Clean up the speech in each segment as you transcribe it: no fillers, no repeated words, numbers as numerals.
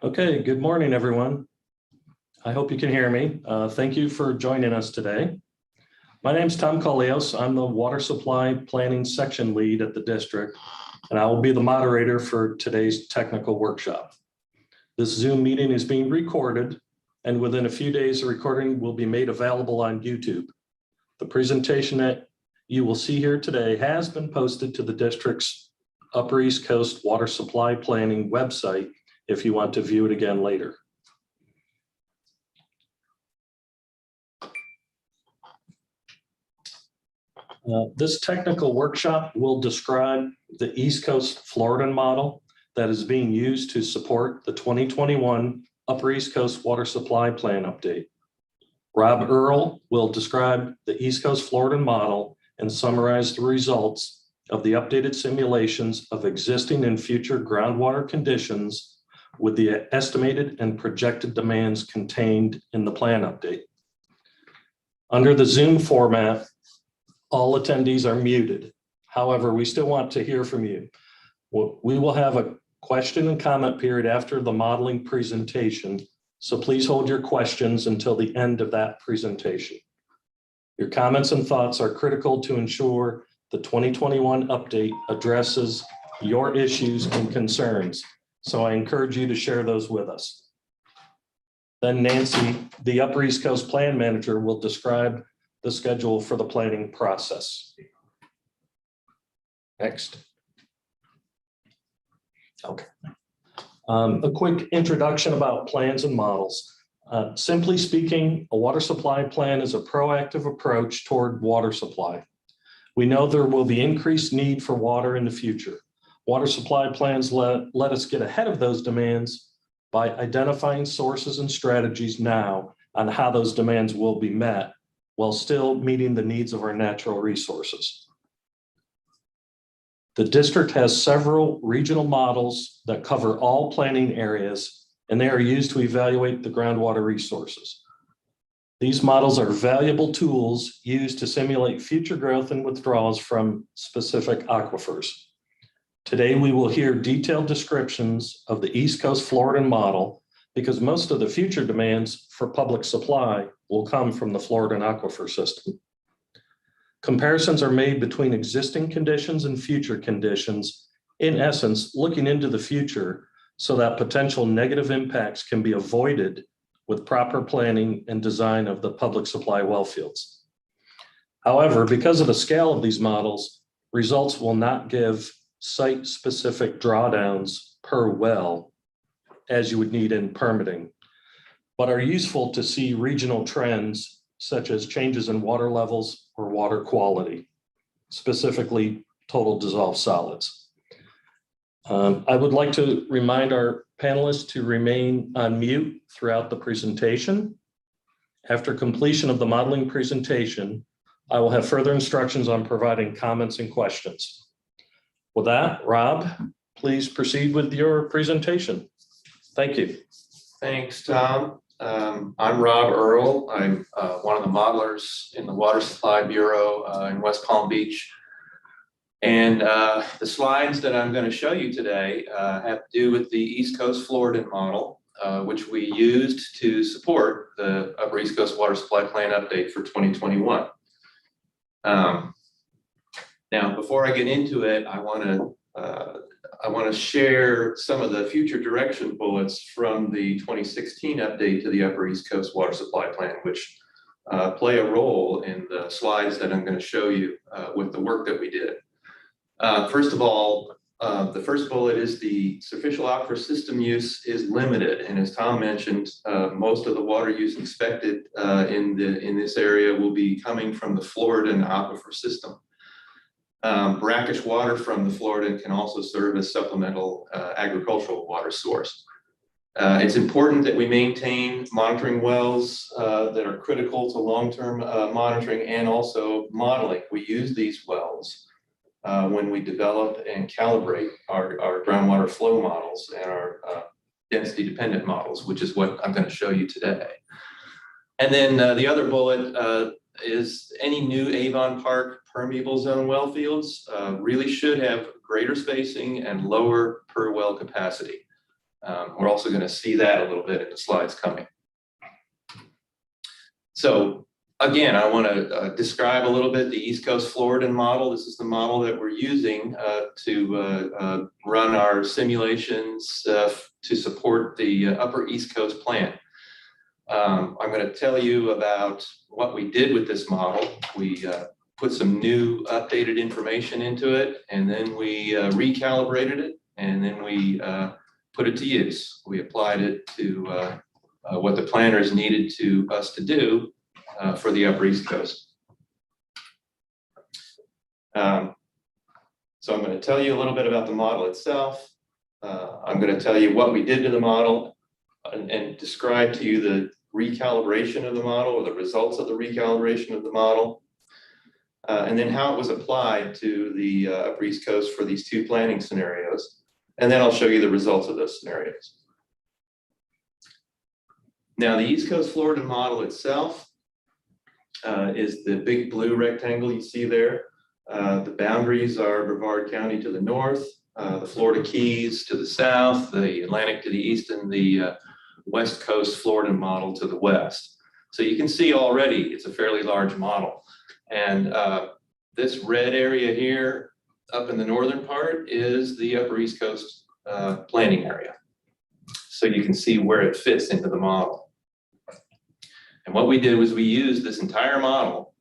Okay, good morning, everyone. I hope you can hear me. Thank you for joining us today. My name is Tom Kolios. I'm the Water Supply Planning Section Lead at the district, and I will be the moderator for today's technical workshop. This Zoom meeting is being recorded, and within a few days, the recording will be made available on YouTube. The presentation that you will see here today has been posted to the district's Upper East Coast Water Supply Planning website if you want to view it again later. This technical workshop will describe the East Coast Floridan model that is being used to support the 2021 Upper East Coast Water Supply Plan update. Rob Earl will describe the East Coast Floridan model and summarize the results of the updated simulations of existing and future groundwater conditions with the estimated and projected demands contained in the plan update. Under the Zoom format, all attendees are muted. However, we still want to hear from you. We will have a question and comment period after the modeling presentation, so please hold your questions until the end of that presentation. Your comments and thoughts are critical to ensure the 2021 update addresses your issues and concerns, so I encourage you to share those with us. Then Nancy, the Upper East Coast Plan Manager, will describe the schedule for the planning process. Next. Okay. A quick introduction about plans and models. Simply speaking, a water supply plan is a proactive approach toward water supply. We know there will be increased need for water in the future. Water supply plans let us get ahead of those demands by identifying sources and strategies now on how those demands will be met while still meeting the needs of our natural resources. The district has several regional models that cover all planning areas, and they are used to evaluate the groundwater resources. These models are valuable tools used to simulate future growth and withdrawals from specific aquifers. Today, we will hear detailed descriptions of the East Coast Floridan model because most of the future demands for public supply will come from the Floridan aquifer system. Comparisons are made between existing conditions and future conditions, in essence, looking into the future so that potential negative impacts can be avoided with proper planning and design of the public supply well fields. However, because of the scale of these models, results will not give site-specific drawdowns per well as you would need in permitting, but are useful to see regional trends such as changes in water levels or water quality, specifically total dissolved solids. I would like to remind our panelists to remain on mute throughout the presentation. After completion of the modeling presentation, I will have further instructions on providing comments and questions. With that, Rob, please proceed with your presentation. Thank you. Thanks, Tom. I'm Rob Earl. I'm one of the modelers in the Water Supply Bureau in West Palm Beach. And the slides that I'm going to show you today have to do with the East Coast Floridan model, which we used to support the Upper East Coast Water Supply Plan update for 2021. Now, before I get into it, I want to share some of the future direction bullets from the 2016 update to the Upper East Coast Water Supply Plan, which play a role in the slides that I'm going to show you with the work that we did. First of all, the first bullet is the superficial aquifer system use is limited, and as Tom mentioned, most of the water use expected in this area will be coming from the Floridan aquifer system. Brackish water from the Floridan can also serve as supplemental agricultural water source. It's important that we maintain monitoring wells that are critical to long-term monitoring and also modeling. We use these wells when we develop and calibrate our groundwater flow models and our density dependent models, which is what I'm going to show you today. And then the other bullet is any new Avon Park permeable zone well fields really should have greater spacing and lower per well capacity. We're also going to see that a little bit in the slides coming. So again, I want to describe a little bit the East Coast Floridan model. This is the model that we're using to run our simulations to support the Upper East Coast plan. I'm going to tell you about what we did with this model. We put some new updated information into it, and then we recalibrated it, and then we put it to use. We applied it to what the planners needed us to do for the Upper East Coast. So I'm going to tell you a little bit about the model itself. I'm going to tell you what we did to the model and describe to you the recalibration of the model, or the results of the recalibration of the model, and then how it was applied to the Upper East Coast for these two planning scenarios. And then I'll show you the results of those scenarios. Now, the East Coast Florida model itself is the big blue rectangle you see there. The boundaries are Brevard County to the north, the Florida Keys to the south, the Atlantic to the east, and the West Coast Florida model to the west. So you can see already it's a fairly large model. And this red area here up in the northern part is the Upper East Coast planning area. So you can see where it fits into the model. And what we did was we used this entire model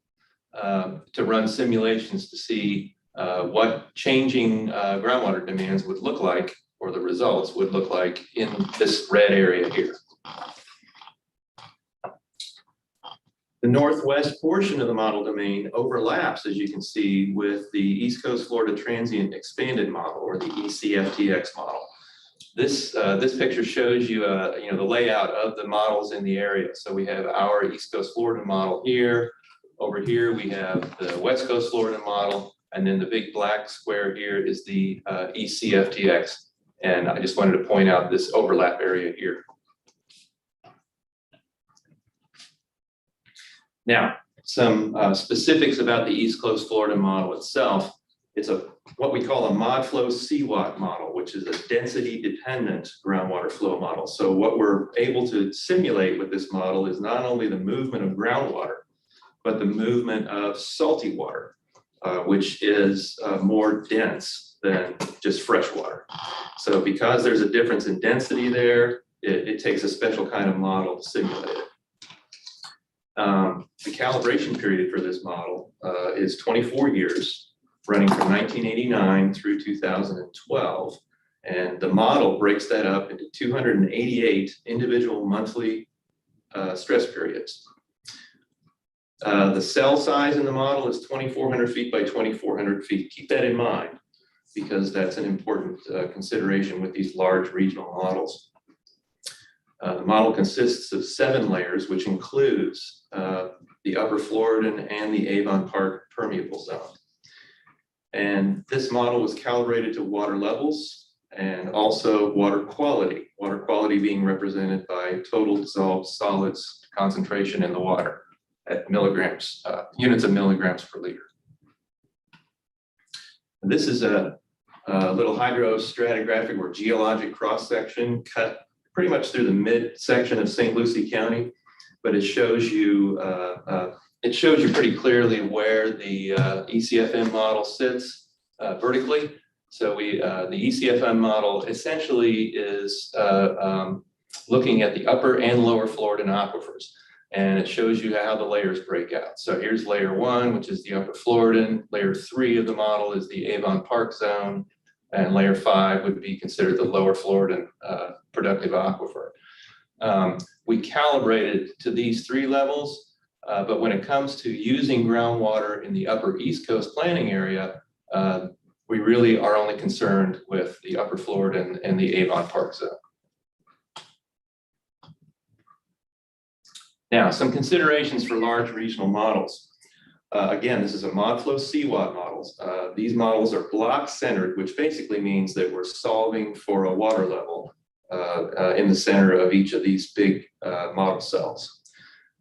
to run simulations to see what changing groundwater demands would look like, or the results would look like, in this red area here. The northwest portion of the model domain overlaps, as you can see, with the East Coast Florida Transient Expanded Model, or the ECFTX model. This picture shows you, the layout of the models in the area. So we have our East Coast Florida model here. Over here we have the West Coast Florida model, and then the big black square here is the ECFTX. And I just wanted to point out this overlap area here. Now, some specifics about the East Coast Florida model itself. It's what we call a ModFlow CWAT model, which is a density-dependent groundwater flow model. So what we're able to simulate with this model is not only the movement of groundwater, but the movement of salty water, which is more dense than just fresh water. So because there's a difference in density there, it takes a special kind of model to simulate it. The calibration period for this model is 24 years, running from 1989 through 2012. And the model breaks that up into 288 individual monthly stress periods. The cell size in the model is 2,400 feet by 2,400 feet. Keep that in mind, because that's an important consideration with these large regional models. The model consists of 7 layers, which includes the Upper Floridan and the Avon Park permeable zone. And this model was calibrated to water levels and also water quality being represented by total dissolved solids concentration in the water at milligrams, units of milligrams per liter. And this is a little hydrostratigraphic or geologic cross-section cut pretty much through the midsection of St. Lucie County, but it shows you pretty clearly where the ECFM model sits vertically. So the ECFM model essentially is looking at the upper and lower Floridan aquifers, and it shows you how the layers break out. So here's layer 1, which is the Upper Floridan. Layer 3 of the model is the Avon Park zone, and layer 5 would be considered the lower Floridan productive aquifer. We calibrated to these 3 levels, but when it comes to using groundwater in the Upper East Coast planning area, we really are only concerned with the Upper Floridan and the Avon Park zone. Now, some considerations for large regional models. Again, this is a ModFlow CWAT models. These models are block-centered, which basically means that we're solving for a water level in the center of each of these big model cells.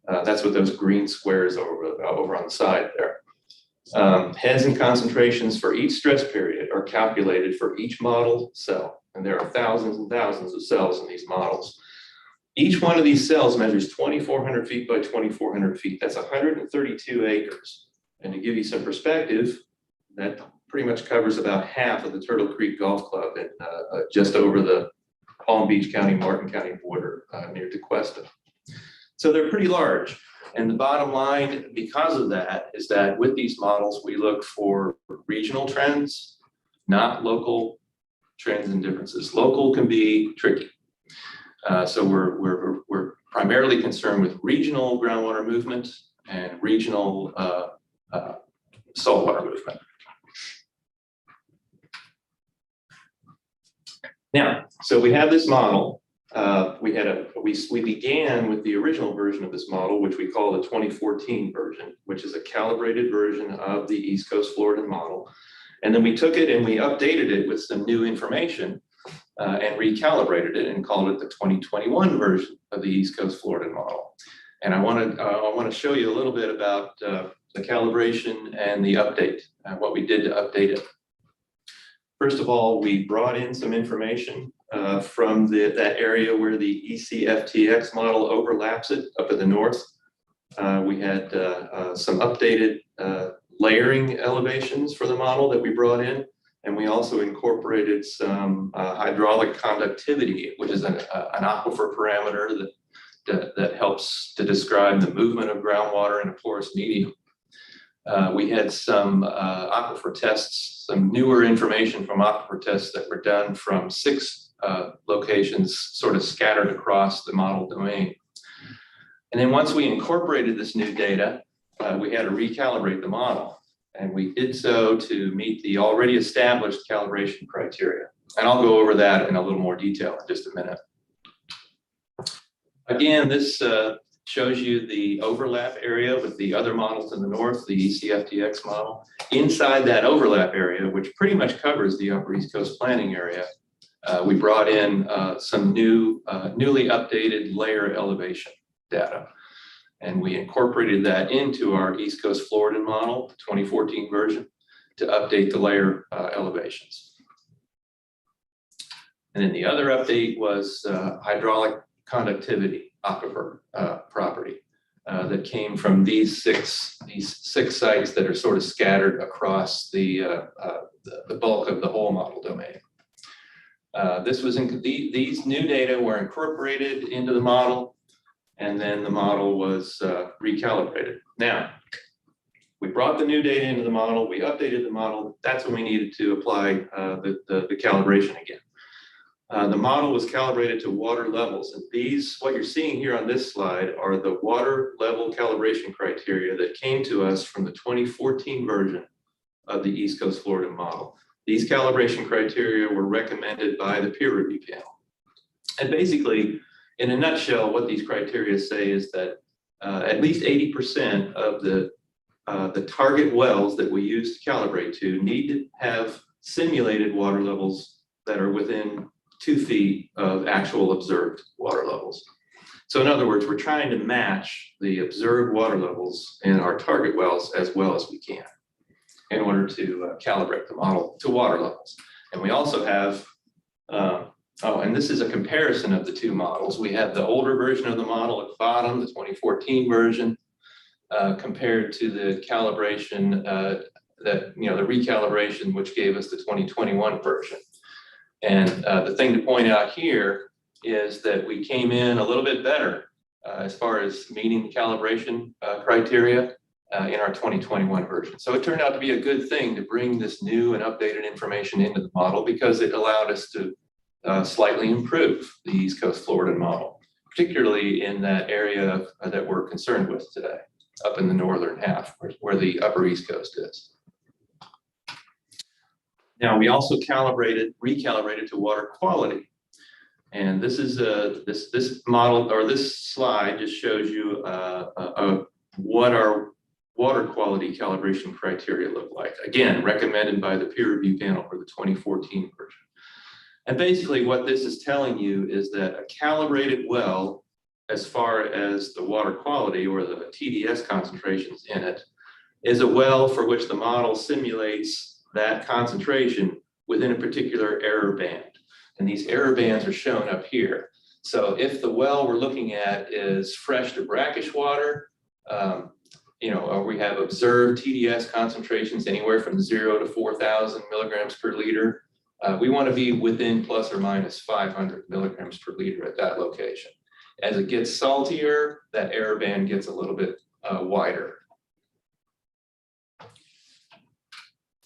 That's what those green squares over on the side there. Heads and concentrations for each stress period are calculated for each model cell. And there are thousands and thousands of cells in these models. Each one of these cells measures 2,400 feet by 2,400 feet. That's 132 acres. And to give you some perspective, that pretty much covers about half of the Turtle Creek Golf Club and just over the Palm Beach County, Martin County border near DeQuesta. So they're pretty large. And the bottom line, because of that, is that with these models, we look for regional trends, not local trends and differences. Local can be tricky. So we're primarily concerned with regional groundwater movement and regional saltwater movement. Now, so we have this model. We began with the original version of this model, which we call the 2014 version, which is a calibrated version of the East Coast Floridan model. And then we took it and we updated it with some new information and recalibrated it and called it the 2021 version of the East Coast Floridan model. And I want to show you a little bit about the calibration and the update, what we did to update it. First of all, we brought in some information from that area where the ECFTX model overlaps it up in the north. We had some updated layering elevations for the model that we brought in. And we also incorporated some hydraulic conductivity, which is an aquifer parameter that helps to describe the movement of groundwater in a porous medium. We had some aquifer tests, some newer information from aquifer tests that were done from 6 locations sort of scattered across the model domain. And then once we incorporated this new data, we had to recalibrate the model. And we did so to meet the already established calibration criteria. And I'll go over that in a little more detail in just a minute. Again, this shows you the overlap area with the other models in the north, the ECFTX model. Inside that overlap area, which pretty much covers the Upper East Coast planning area, we brought in some newly updated layer elevation data. And we incorporated that into our East Coast Floridan model, the 2014 version, to update the layer elevations. And then the other update was hydraulic conductivity aquifer property that came from these six sites that are sort of scattered across the bulk of the whole model domain. These new data were incorporated into the model, and then the model was recalibrated. Now, we brought the new data into the model, we updated the model. That's when we needed to apply the calibration again. The model was calibrated to water levels, and what you're seeing here on this slide are the water level calibration criteria that came to us from the 2014 version of the East Coast Floridan model. These calibration criteria were recommended by the peer review panel. And basically, in a nutshell, what these criteria say is that at least 80% of the target wells that we use to calibrate to need to have simulated water levels that are within 2 feet of actual observed water levels. So in other words, we're trying to match the observed water levels in our target wells as well as we can in order to calibrate the model to water levels. And we also have and this is a comparison of the 2 models. We have the older version of the model at the bottom, the 2014 version, compared to the calibration the recalibration, which gave us the 2021 version. And the thing to point out here is that we came in a little bit better as far as meeting the calibration criteria in our 2021 version. So it turned out to be a good thing to bring this new and updated information into the model, because it allowed us to slightly improve the East Coast Floridan model, particularly in that area that we're concerned with today, up in the northern half, where the Upper East Coast is. Now, we also recalibrated to water quality. And this is this model, or this slide just shows you what our water quality calibration criteria look like. Again, recommended by the peer review panel for the 2014 version. And basically what this is telling you is that a calibrated well, as far as the water quality or the TDS concentrations in it, is a well for which the model simulates that concentration within a particular error band. And these error bands are shown up here. So if the well we're looking at is fresh to brackish water, or we have observed TDS concentrations anywhere from 0 to 4,000 milligrams per liter, we want to be within plus or minus 500 milligrams per liter at that location. As it gets saltier, that error band gets a little bit wider.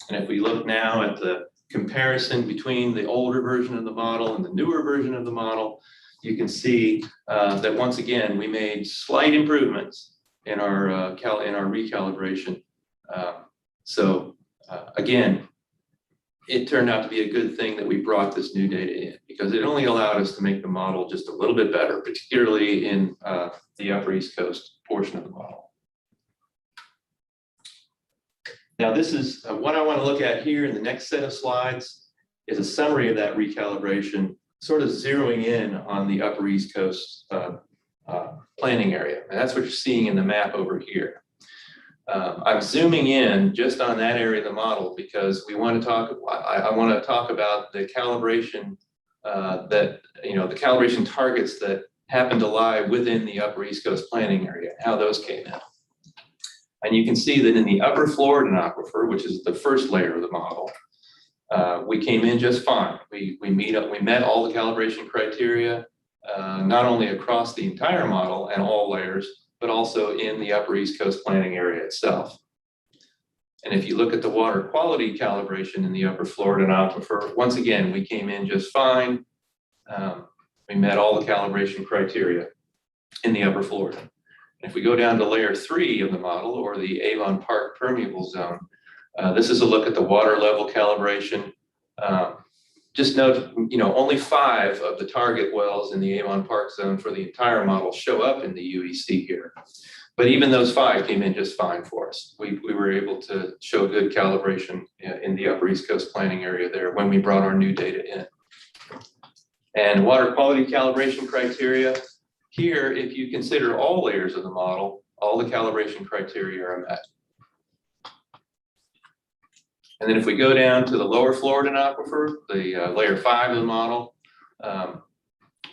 And if we look now at the comparison between the older version of the model and the newer version of the model, you can see that once again, we made slight improvements in our recalibration. Again, it turned out to be a good thing that we brought this new data in, because it only allowed us to make the model just a little bit better, particularly in the Upper East Coast portion of the model. Now, this is what I want to look at here in the next set of slides is a summary of that recalibration, sort of zeroing in on the Upper East Coast planning area. And that's what you're seeing in the map over here. I'm zooming in just on that area of the model because we want to talk, I want to talk about the calibration the calibration targets that happen to lie within the Upper East Coast planning area, how those came in. And you can see that in the Upper Floridan aquifer, which is the first layer of the model, we came in just fine. We met all the calibration criteria, not only across the entire model and all layers, but also in the Upper East Coast planning area itself. And if you look at the water quality calibration in the Upper Floridan aquifer, once again, we came in just fine. We met all the calibration criteria in the Upper Floridan. If we go down to layer 3 of the model, or the Avon Park permeable zone, this is a look at the water level calibration. Just note, only 5 of the target wells in the Avon Park zone for the entire model show up in the UEC here. But even those 5 came in just fine for us. We were able to show good calibration in the Upper East Coast planning area there when we brought our new data in. And water quality calibration criteria, here, if you consider all layers of the model, all the calibration criteria are met. And then if we go down to the Lower Floridan aquifer, the layer 5 of the model,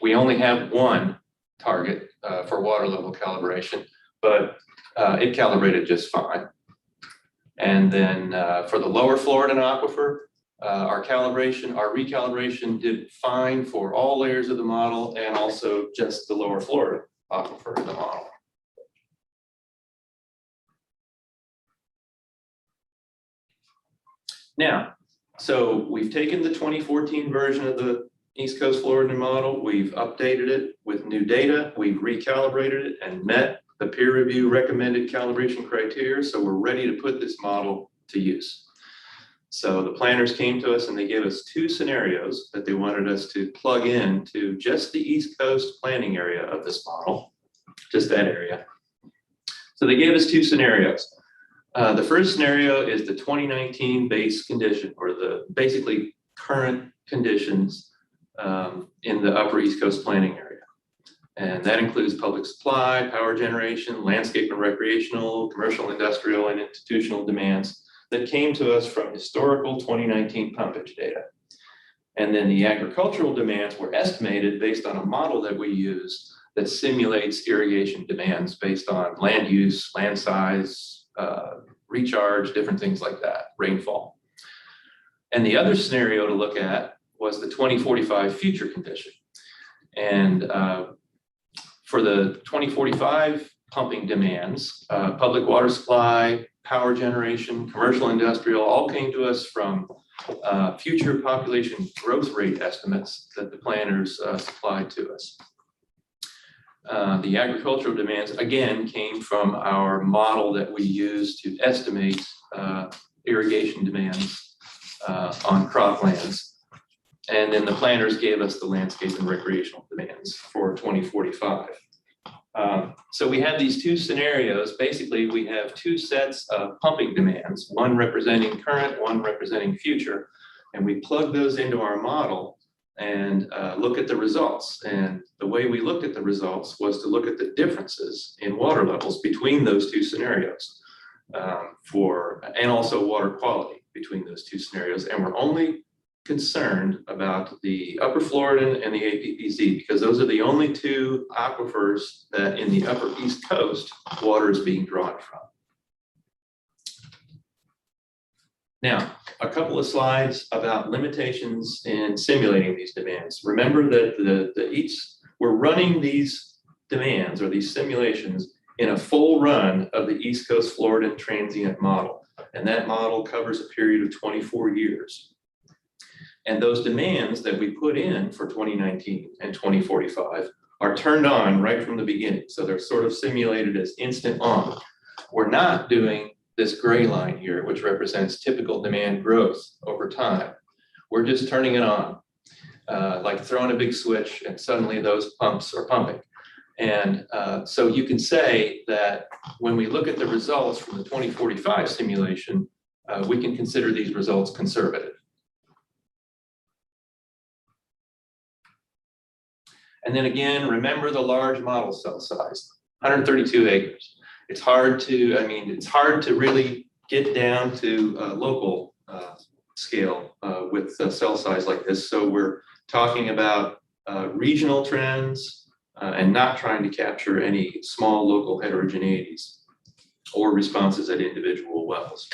we only have 1 target for water level calibration, but it calibrated just fine. And then for the Lower Floridan aquifer, our recalibration did fine for all layers of the model and also just the Lower Florida aquifer of the model. Now, so we've taken the 2014 version of the East Coast Floridan model, we've updated it with new data, we've recalibrated it and met the peer review recommended calibration criteria, so we're ready to put this model to use. So the planners came to us and they gave us 2 scenarios that they wanted us to plug in to just the East Coast planning area of this model, just that area. So they gave us 2 scenarios. The first scenario is the 2019 base condition, or the basically current conditions in the Upper East Coast planning area. And that includes public supply, power generation, landscape and recreational, commercial, industrial, and institutional demands that came to us from historical 2019 pumpage data. And then the agricultural demands were estimated based on a model that we use that simulates irrigation demands based on land use, land size, recharge, different things like that, rainfall. And the other scenario to look at was the 2045 future condition. And for the 2045 pumping demands, public water supply, power generation, commercial, industrial, all came to us from future population growth rate estimates that the planners supplied to us. The agricultural demands, again, came from our model that we use to estimate irrigation demands on croplands. And then the planners gave us the landscape and recreational demands for 2045. So we have these 2 scenarios. Basically, we have 2 sets of pumping demands, one representing current, one representing future. And we plug those into our model and look at the results. And the way we looked at the results was to look at the differences in water levels between those 2 scenarios and also water quality between those 2 scenarios. And we're only concerned about the upper Floridan and the APPZ because those are the only two aquifers that in the upper East Coast water is being drawn from. Now, a couple of slides about limitations in simulating these demands. Remember that we're running these demands or these simulations in a full run of the East Coast Floridan transient model. And that model covers a period of 24 years. And those demands that we put in for 2019 and 2045 are turned on right from the beginning. So they're sort of simulated as instant on. We're not doing this gray line here, which represents typical demand growth over time. We're just turning it on, like throwing a big switch and suddenly those pumps are pumping. And so you can say that when we look at the results from the 2045 simulation, we can consider these results conservative. And then again, remember the large model cell size, 132 acres. It's hard to really get down to local scale with a cell size like this. So we're talking about regional trends and not trying to capture any small local heterogeneities or responses at individual wells.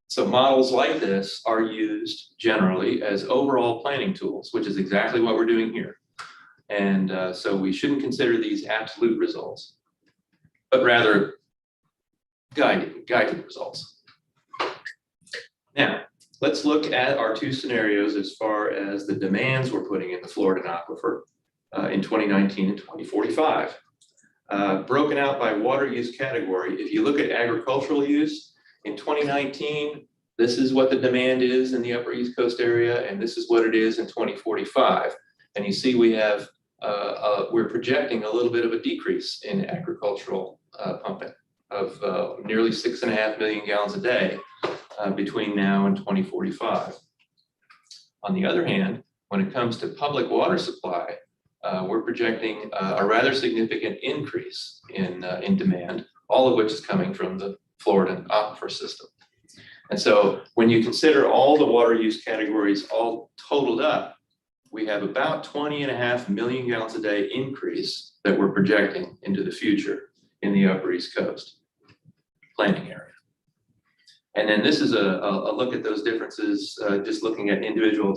So models like this are used generally as overall planning tools, which is exactly what we're doing here. And so we shouldn't consider these absolute results, but rather guided results. Now, let's look at our two scenarios as far as the demands we're putting in the Floridan aquifer in 2019 and 2045. Broken out by water use category, if you look at agricultural use, in 2019, this is what the demand is in the upper East Coast area, and this is what it is in 2045. And you see we have, we're projecting a little bit of a decrease in agricultural pumping of nearly 6.5 million gallons a day between now and 2045. On the other hand, when it comes to public water supply, we're projecting a rather significant increase in demand, all of which is coming from the Floridan aquifer system. And so when you consider all the water use categories all totaled up, we have about 20.5 million gallons a day increase that we're projecting into the future in the upper East Coast planning area. And then this is a look at those differences, just looking at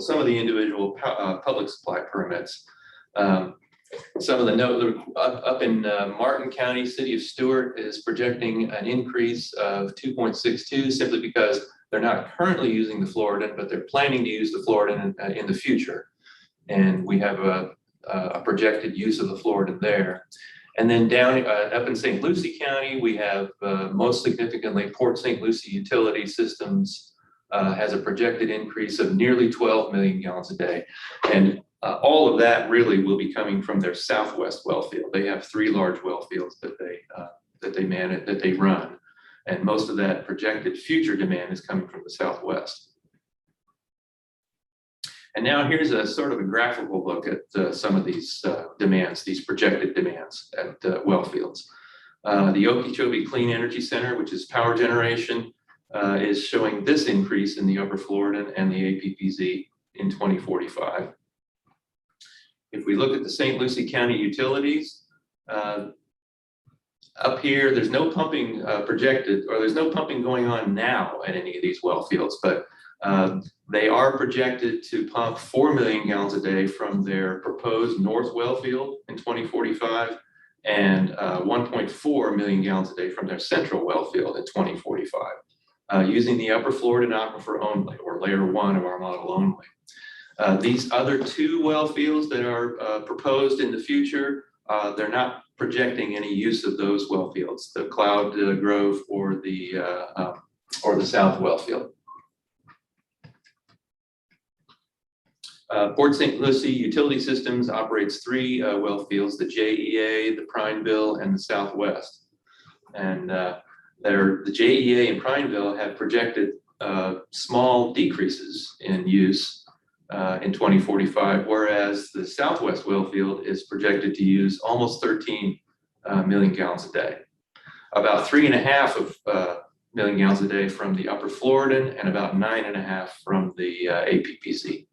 some of the individual public supply permits. Some of the note up in Martin County, City of Stewart is projecting an increase of 2.62 simply because they're not currently using the Floridan, but they're planning to use the Floridan in the future. And we have a projected use of the Floridan there. And then down up in St. Lucie County, we have most significantly Port St. Lucie Utility Systems has a projected increase of nearly 12 million gallons a day. And all of that really will be coming from their southwest well field. They have 3 large well fields that they manage, that they run. And most of that projected future demand is coming from the southwest. And now here's a sort of a graphical look at some of these demands, these projected demands at well fields. The Okeechobee Clean Energy Center, which is power generation, is showing this increase in the upper Floridan and the APPZ in 2045. If we look at the St. Lucie County utilities, up here, there's no pumping projected, or there's no pumping going on now at any of these well fields, but they are projected to pump 4 million gallons a day from their proposed north well field in 2045 and 1.4 million gallons a day from their central well field in 2045, using the upper Floridan aquifer only, or layer 1 of our model only. These other 2 well fields that are proposed in the future, they're not projecting any use of those well fields, the Cloud Grove or the South well field. Port St. Lucie Utility Systems operates 3 well fields, the JEA, the Prineville, and the Southwest. And the JEA and Prineville have projected small decreases in use in 2045, whereas the Southwest well field is projected to use almost 13 million gallons a day. About 3.5 of million gallons a day from the upper Floridan and about 9.5 from the APPZ.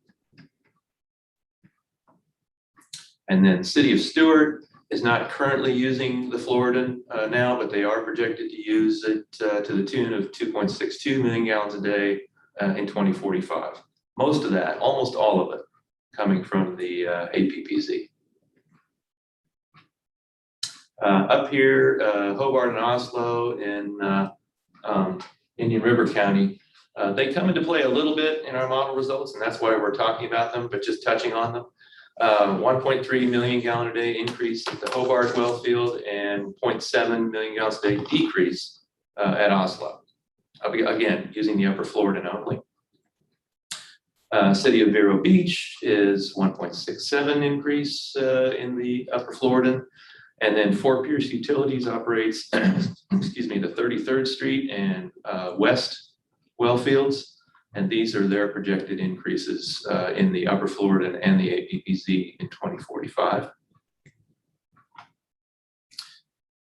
And then City of Stewart is not currently using the Floridan now, but they are projected to use it to the tune of 2.62 million gallons a day in 2045. Most of that, almost all of it, coming from the APPZ. Up here, Hobart and Oslo in Indian River County, they come into play a little bit in our model results, and that's why we're talking about them, but just touching on them. 1.3 million gallon a day increase at the Hobart well field and 0.7 million gallons a day decrease at Oslo. Again, using the upper Floridan only. City of Vero Beach is 1.67 increase in the upper Floridan. And then Fort Pierce Utilities operates, excuse me, the 33rd Street and West well fields. And these are their projected increases in the upper Floridan and the APPZ in 2045.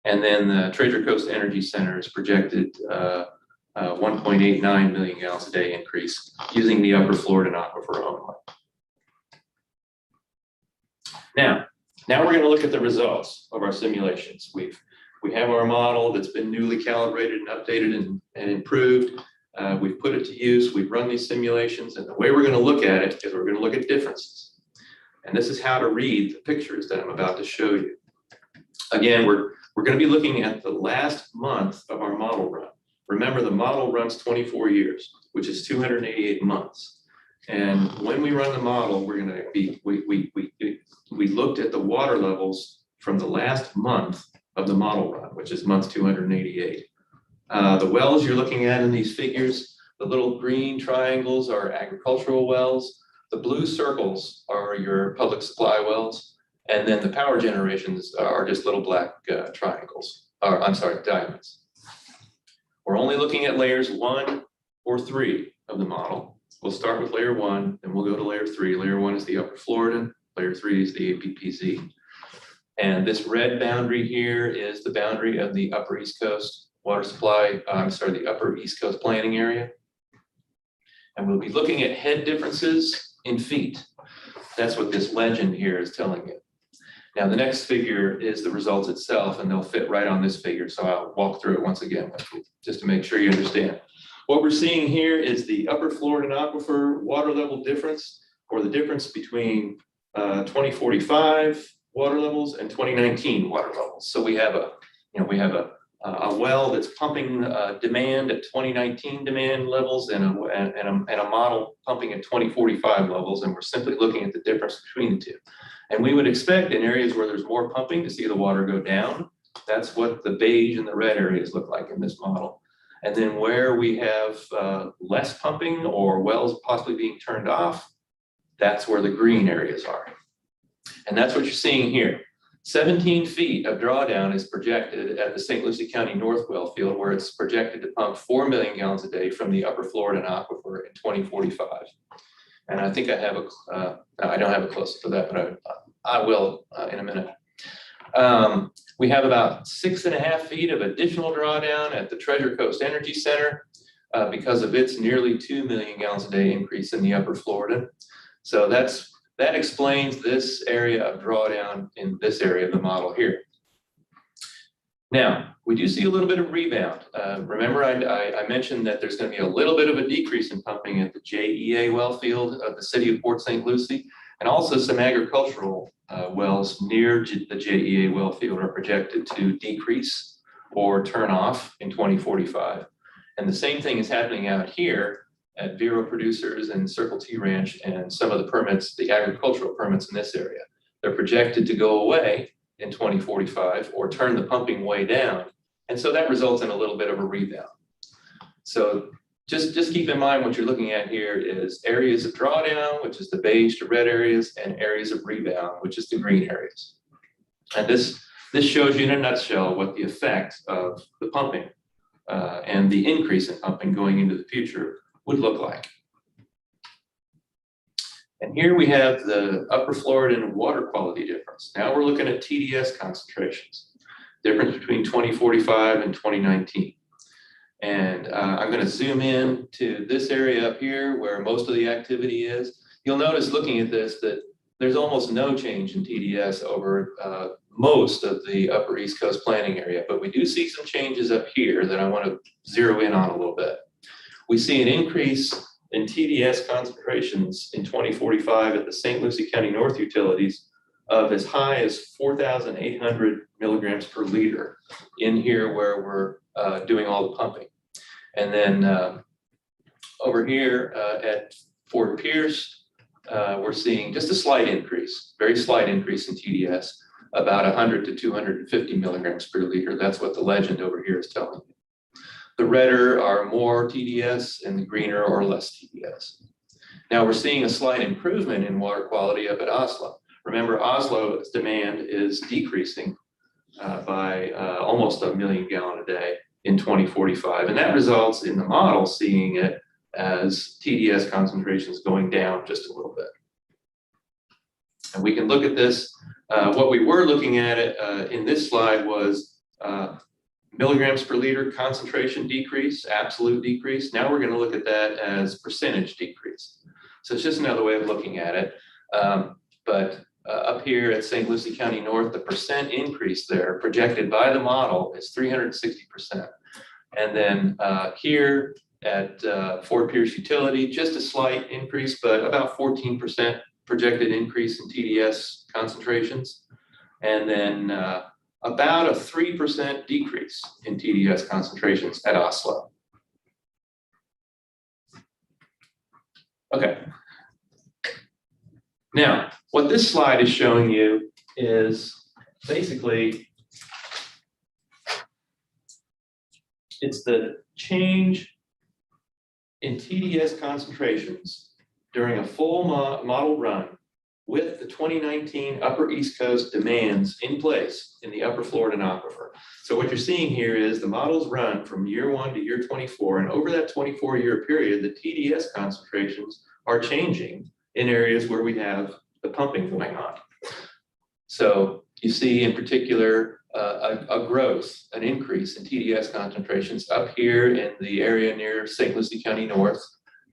And then the Treasure Coast Energy Center is projected 1.89 million gallons a day increase using the upper Floridan aquifer only. Now we're going to look at the results of our simulations. We have our model that's been newly calibrated and updated and improved. We've put it to use. We've run these simulations, and the way we're going to look at it is we're going to look at differences. And this is how to read the pictures that I'm about to show you. Again, we're going to be looking at the last month of our model run. Remember, the model runs 24 years, which is 288 months. And when we run the model, we're going to be, we looked at the water levels from the last month of the model run, which is month 288. The wells you're looking at in these figures, the little green triangles are agricultural wells. The blue circles are your public supply wells. And then the power generations are just little black triangles, or I'm sorry, diamonds. We're only looking at layers 1 or 3 of the model. We'll start with layer 1, and we'll go to layer 3. Layer 1 is the upper Floridan, layer 3 is the APPZ. And this red boundary here is the boundary of the upper East Coast water supply, the upper East Coast planning area. And we'll be looking at head differences in feet. That's what this legend here is telling you. Now, the next figure is the results itself, and they'll fit right on this figure. So I'll walk through it once again, just to make sure you understand. What we're seeing here is the upper Floridan aquifer water level difference, or the difference between 2045 water levels and 2019 water levels. So we have a well that's pumping demand at 2019 demand levels and a model pumping at 2045 levels, and we're simply looking at the difference between the two. And we would expect in areas where there's more pumping to see the water go down. That's what the beige and the red areas look like in this model. And then where we have less pumping or wells possibly being turned off, that's where the green areas are. And that's what you're seeing here. 17 feet of drawdown is projected at the St. Lucie County North well field, where it's projected to pump 4 million gallons a day from the upper Floridan aquifer in 2045. And I think I have I don't have a close-up to that, but I will in a minute. We have about 6.5 feet of additional drawdown at the Treasure Coast Energy Center because of its nearly 2 million gallons a day increase in the upper Floridan. So that explains this area of drawdown in this area of the model here. Now, we do see a little bit of rebound. Remember, I mentioned that there's going to be a little bit of a decrease in pumping at the JEA well field of the city of Port St. Lucie, and also some agricultural wells near the JEA well field are projected to decrease or turn off in 2045. And the same thing is happening out here at Vero Producers and Circle T Ranch and some of the permits, the agricultural permits in this area. They're projected to go away in 2045 or turn the pumping way down. And so that results in a little bit of a rebound. So just keep in mind what you're looking at here is areas of drawdown, which is the beige to red areas, and areas of rebound, which is the green areas. And this shows you in a nutshell what the effect of the pumping and the increase in pumping going into the future would look like. And here we have the upper Floridan water quality difference. Now we're looking at TDS concentrations, difference between 2045 and 2019. And I'm going to zoom in to this area up here where most of the activity is. You'll notice looking at this that there's almost no change in TDS over most of the Upper East Coast planning area, but we do see some changes up here that I want to zero in on a little bit. We see an increase in TDS concentrations in 2045 at the St. Lucie County North utilities of as high as 4,800 milligrams per liter in here where we're doing all the pumping. And then over here at Fort Pierce, we're seeing just a slight increase, very slight increase in TDS, about 100 to 250 milligrams per liter. That's what the legend over here is telling you. The redder are more TDS and the greener are less TDS. Now we're seeing a slight improvement in water quality up at Oslo. Remember, Oslo's demand is decreasing by almost 1 million gallon a day in 2045. And that results in the model seeing it as TDS concentrations going down just a little bit. And we can look at this. What we were looking at in this slide was milligrams per liter concentration decrease, absolute decrease. Now we're going to look at that as percentage decrease. So it's just another way of looking at it. But up here at St. Lucie County North, the percent increase there projected by the model is 360%. And then here at Fort Pierce Utility, just a slight increase, but about 14% projected increase in TDS concentrations. And then about a 3% decrease in TDS concentrations at Oslo. Okay. Now, what this slide is showing you is basically it's the change in TDS concentrations during a full model run with the 2019 Upper East Coast demands in place in the Upper Floridan aquifer. So what you're seeing here is the models run from year 1 to year 24, and over that 24-year period, the TDS concentrations are changing in areas where we have the pumping going on. So you see in particular a growth, an increase in TDS concentrations up here in the area near St. Lucie County North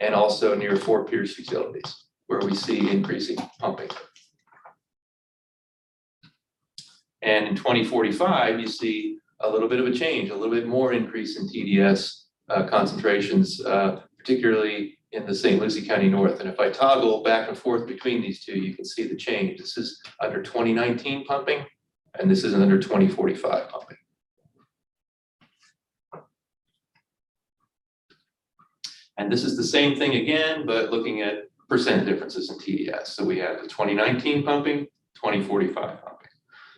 and also near Fort Pierce utilities, where we see increasing pumping. And in 2045, you see a little bit of a change, a little bit more increase in TDS concentrations, particularly in the St. Lucie County North. And if I toggle back and forth between these two, you can see the change. This is under 2019 pumping, and this is under 2045 pumping. And this is the same thing again, but looking at percent differences in TDS. So we have the 2019 pumping, 2045 pumping.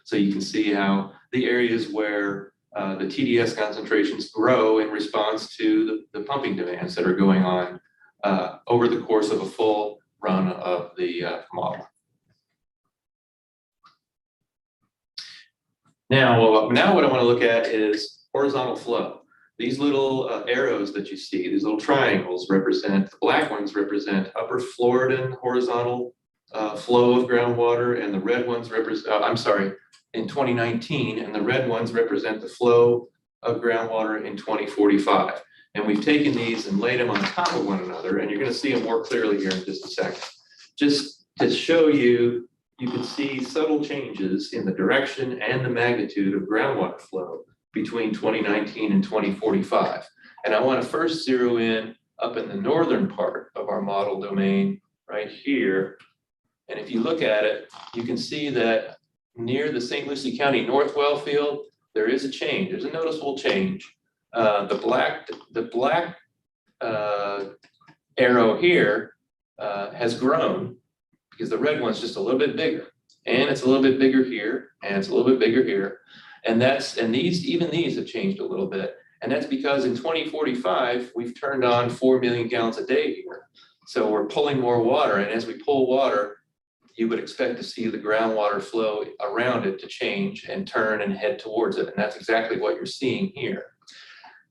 So you can see how the areas where the TDS concentrations grow in response to the pumping demands that are going on over the course of a full run of the model. Now what I want to look at is horizontal flow. These little arrows that you see, these little triangles represent, the black ones represent Upper Floridan horizontal flow of groundwater, and the red ones represent, in 2019, and the red ones represent the flow of groundwater in 2045. And we've taken these and laid them on top of one another, and you're going to see them more clearly here in just a second. Just to show you, you can see subtle changes in the direction and the magnitude of groundwater flow between 2019 and 2045. And I want to first zero in up in the northern part of our model domain right here. And if you look at it, you can see that near the St. Lucie County North well field, there is a change. There's a noticeable change. The black arrow here has grown because the red one's just a little bit bigger, and it's a little bit bigger here, and it's a little bit bigger here, and these have changed a little bit, and that's because in 2045 we've turned on 4 million gallons a day here, so we're pulling more water, and as we pull water, you would expect to see the groundwater flow around it to change and turn and head towards it, and that's exactly what you're seeing here.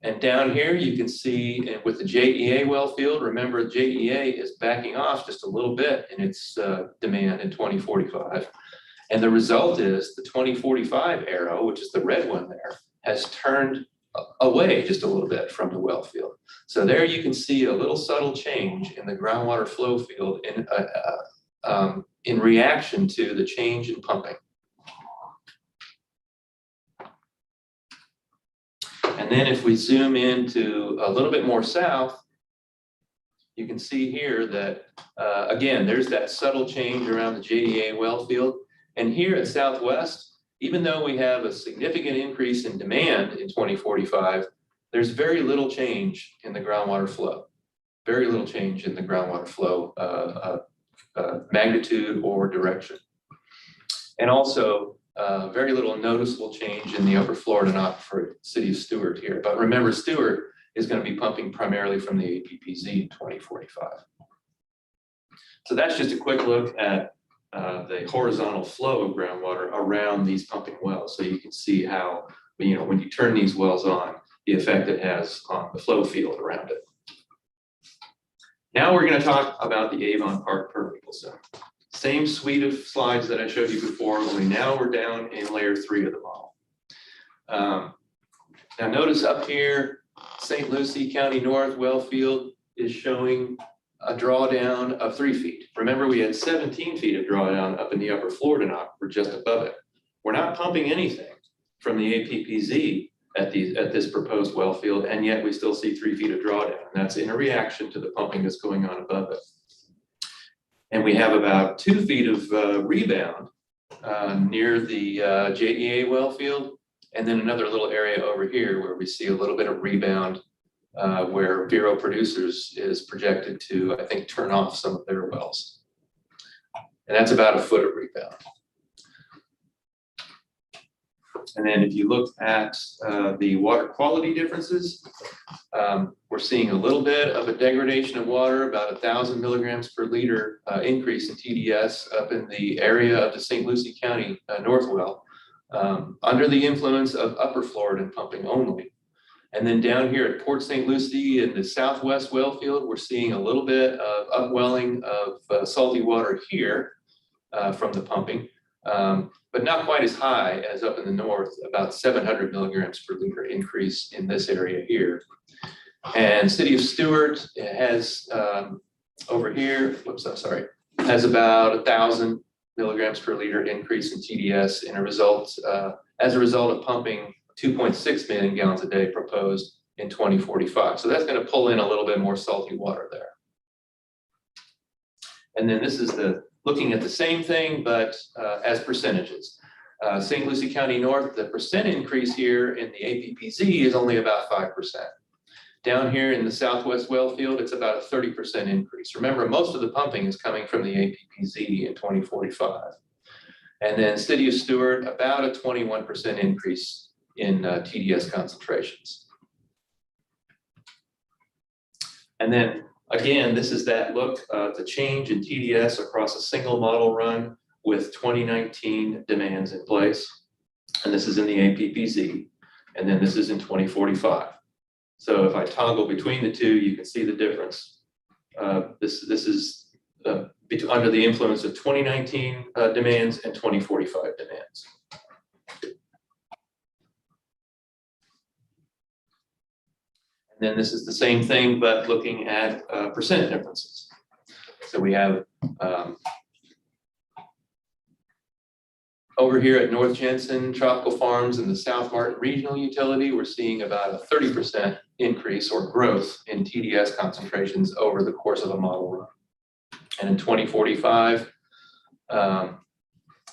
And down here, you can see with the JEA well field, remember JEA is backing off just a little bit in its demand in 2045. And the result is the 2045 arrow, which is the red one there, has turned away just a little bit from the well field. So there you can see a little subtle change in the groundwater flow field in reaction to the change in pumping. And then if we zoom into a little bit more south, you can see here that, again, there's that subtle change around the JDA well field. And here at Southwest, even though we have a significant increase in demand in 2045, there's very little change in the groundwater flow. Very little change in the groundwater flow magnitude or direction. And also, very little noticeable change in the upper Floridan aquifer, city of Stewart here. But remember, Stewart is going to be pumping primarily from the APPZ in 2045. So that's just a quick look at the horizontal flow of groundwater around these pumping wells. So you can see how, you know, when you turn these wells on, the effect it has on the flow field around it. Now we're going to talk about the Avon Park permeable zone. Same suite of slides that I showed you before, only now we're down in layer 3 of the model. Now notice up here, St. Lucie County North well field is showing a drawdown of 3 feet. Remember, we had 17 feet of drawdown up in the upper Floridan aquifer just above it. We're not pumping anything from the APPZ at this proposed well field, and yet we still see 3 feet of drawdown. And that's in a reaction to the pumping that's going on above it. And we have about 2 feet of rebound near the JDA well field, and then another little area over here where we see a little bit of rebound where Vero Producers is projected to, I think, turn off some of their wells. And that's about a foot of rebound. And then if you look at the water quality differences, we're seeing a little bit of a degradation of water, about 1,000 milligrams per liter increase in TDS up in the area of the St. Lucie County North well, under the influence of upper Floridan pumping only. And then down here at Port St. Lucie in the southwest well field, we're seeing a little bit of upwelling of salty water here from the pumping. But not quite as high as up in the north, about 700 milligrams per liter increase in this area here. And City of Stewart has over here, whoops, I'm sorry, has about 1,000 milligrams per liter increase in TDS as a result of pumping 2.6 million gallons a day proposed in 2045. So that's going to pull in a little bit more salty water there. And then this is looking at the same thing, but as percentages. St. Lucie County North, the percent increase here in the APPZ is only about 5%. Down here in the southwest well field, it's about a 30% increase. Remember, most of the pumping is coming from the APPZ in 2045. And then City of Stewart, about a 21% increase in TDS concentrations. And then again, this is that look, the change in TDS across a single model run with 2019 demands in place. And this is in the APPZ. And then this is in 2045. So if I toggle between the two, you can see the difference. This is under the influence of 2019 demands and 2045 demands. And then this is the same thing, but looking at percent differences. So we have over here at North Jensen Tropical Farms and the South Martin Regional Utility, we're seeing about a 30% increase or growth in TDS concentrations over the course of a model run. And in 2045,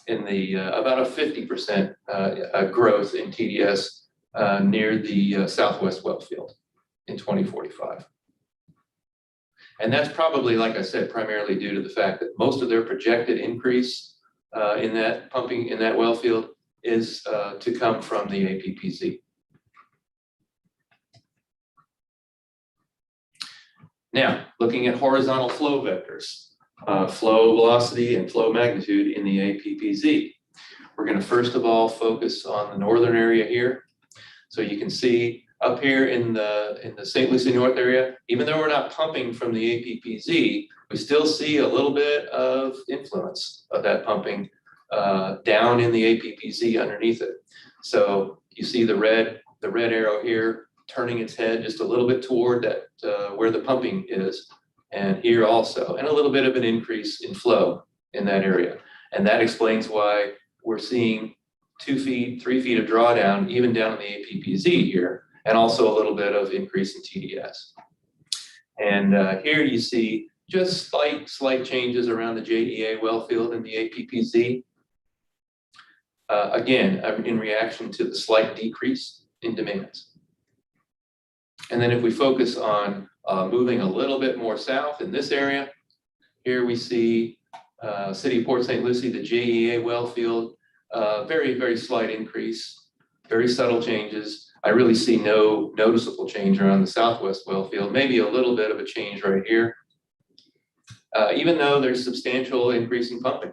in the about a 50% growth in TDS near the southwest well field in 2045. And that's probably, like I said, primarily due to the fact that most of their projected increase in that pumping in that well field is to come from the APPZ. Now, looking at horizontal flow vectors, flow velocity and flow magnitude in the APPZ. We're going to first of all focus on the northern area here. So you can see up here in the St. Lucie North area, even though we're not pumping from the APPZ, we still see a little bit of influence of that pumping down in the APPZ underneath it. So you see the red The red arrow here turning its head just a little bit toward that where the pumping is, and here also, and a little bit of an increase in flow in that area. And that explains why we're seeing 2 feet, 3 feet of drawdown, even down in the APPZ here, and also a little bit of increase in TDS. And here you see just slight changes around the JEA well field and the APPZ. Again, in reaction to the slight decrease in demands. And then if we focus on moving a little bit more south in this area, here we see City of Port St. Lucie, the JEA well field, very slight increase, very subtle changes. I really see no noticeable change around the southwest well field, maybe a little bit of a change right here, even though there's substantial increase in pumping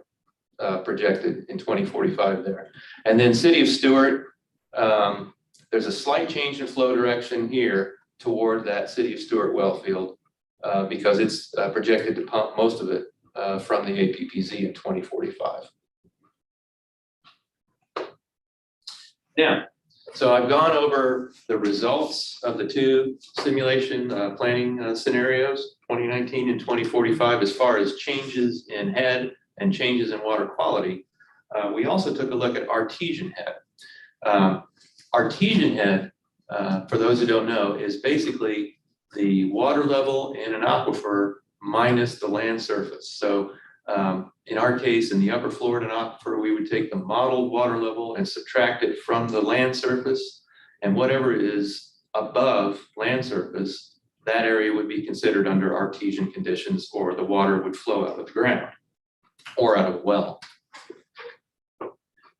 projected in 2045 there. And then City of Stuart, there's a slight change in flow direction here toward that City of Stuart well field because it's projected to pump most of it from the APPZ in 2045. Now, so I've gone over the results of the 2 simulation planning scenarios, 2019 and 2045, as far as changes in head and changes in water quality. We also took a look at artesian head. Artesian head, for those who don't know, is basically the water level in an aquifer minus the land surface. So in our case, in the upper Floridan aquifer, we would take the modeled water level and subtract it from the land surface, and whatever is above land surface, that area would be considered under artesian conditions, or the water would flow out of the ground or out of a well.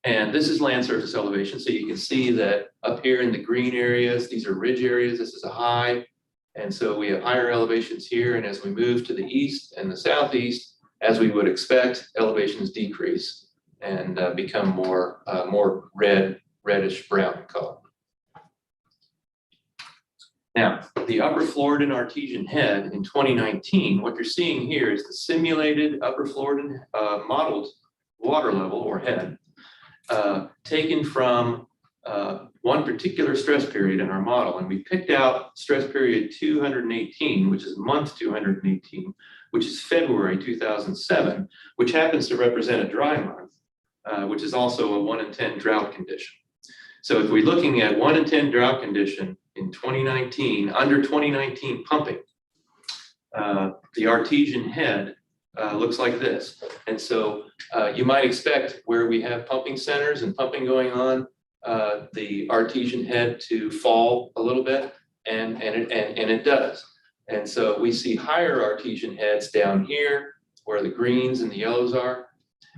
And this is land surface elevation. So you can see that up here in the green areas, these are ridge areas. This is a high. And so we have higher elevations here. And as we move to the east and the southeast, as we would expect, elevations decrease and become more reddish brown in color. Now, the upper Floridan artesian head in 2019, what you're seeing here is the simulated upper Floridan modeled water level or head taken from one particular stress period in our model. And we picked out stress period 218, which is month 218, which is February 2007, which happens to represent a dry month, which is also a 1 in 10 drought condition. So if we're looking at 1 in 10 drought condition in 2019, under 2019 pumping, the artesian head looks like this. And so you might expect, where we have pumping centers and pumping going on, the artesian head to fall a little bit, and it does. And so we see higher artesian heads down here where the greens and the yellows are.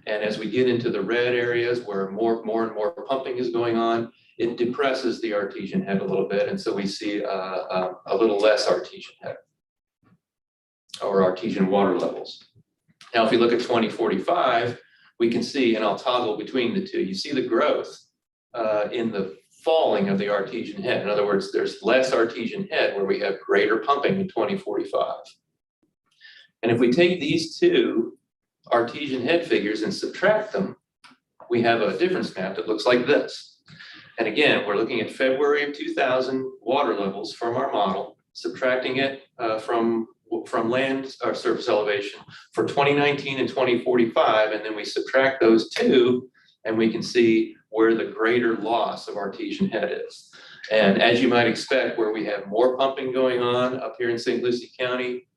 And as we get into the red areas where more and more pumping is going on, it depresses the artesian head a little bit. And so we see a little less artesian head or artesian water levels. Now, if you look at 2045, we can see, and I'll toggle between the two, you see the growth in the falling of the artesian head. In other words, there's less artesian head where we have greater pumping in 2045. And if we take these 2 artesian head figures and subtract them, we have a difference map that looks like this. And again, we're looking at February of 2000 water levels from our model, subtracting it from land or surface elevation for 2019 and 2045, and then we subtract those 2, and we can see where the greater loss of artesian head is. And as you might expect, where we have more pumping going on up here in St. Lucie County,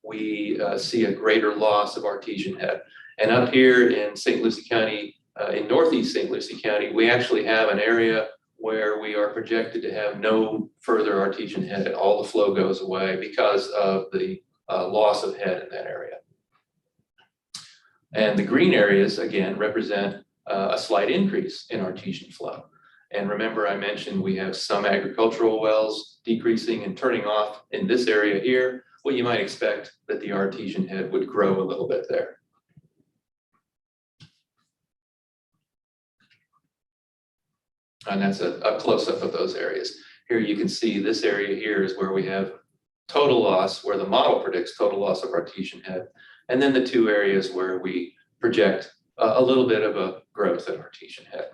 we see a greater loss of artesian head. And up here in St. Lucie County, in northeast St. Lucie County, we actually have an area where we are projected to have no further artesian head. All the flow goes away because of the loss of head in that area. And the green areas, again, represent a slight increase in artesian flow. And remember, I mentioned we have some agricultural wells decreasing and turning off in this area here. Well, you might expect that the artesian head would grow a little bit there. And that's a close-up of those areas. Here you can see this area here is where we have total loss, where the model predicts total loss of artesian head. And then the 2 areas where we project a little bit of a growth in artesian head.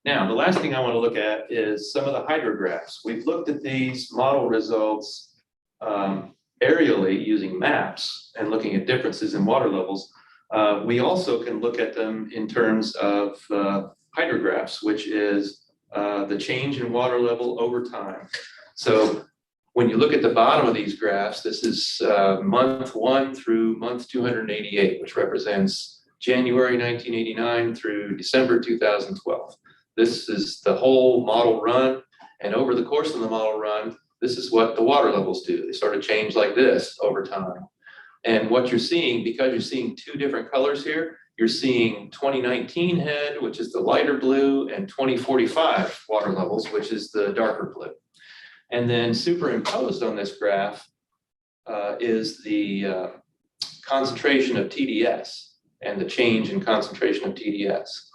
Now, the last thing I want to look at is some of the hydrographs. We've looked at these model results aerially using maps and looking at differences in water levels. We also can look at them in terms of hydrographs, which is the change in water level over time. So when you look at the bottom of these graphs, this is month 1 through month 288, which represents January 1989 through December 2012. This is the whole model run. And over the course of the model run, this is what the water levels do. They sort of change like this over time. And what you're seeing, because you're seeing 2 different colors here, you're seeing 2019 head, which is the lighter blue, and 2045 water levels, which is the darker blue. And then superimposed on this graph is the concentration of TDS and the change in concentration of TDS.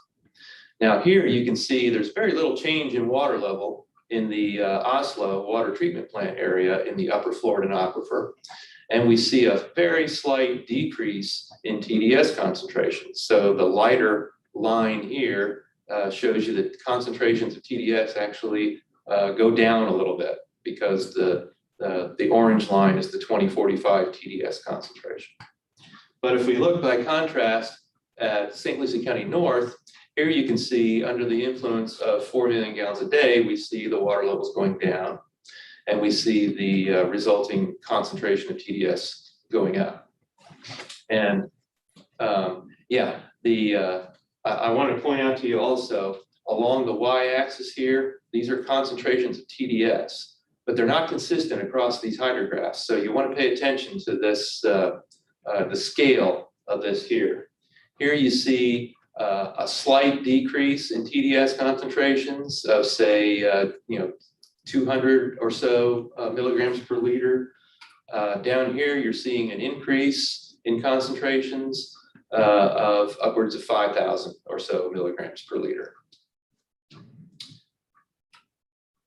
Now here you can see there's very little change in water level in the Oslo water treatment plant area in the upper Floridan aquifer. And we see a very slight decrease in TDS concentrations. So the lighter line here shows you that concentrations of TDS actually go down a little bit because the orange line is the 2045 TDS concentration. But if we look by contrast at St. Lucie County North, here you can see under the influence of 4 million gallons a day, we see the water levels going down, and we see the resulting concentration of TDS going up. And yeah, I want to point out to you also, along the y-axis here, these are concentrations of TDS, but they're not consistent across these hydrographs. So you want to pay attention to this, the scale of this here. Here you see a slight decrease in TDS concentrations of, say, 200 or so milligrams per liter. Down here, you're seeing an increase in concentrations of upwards of 5,000 or so milligrams per liter.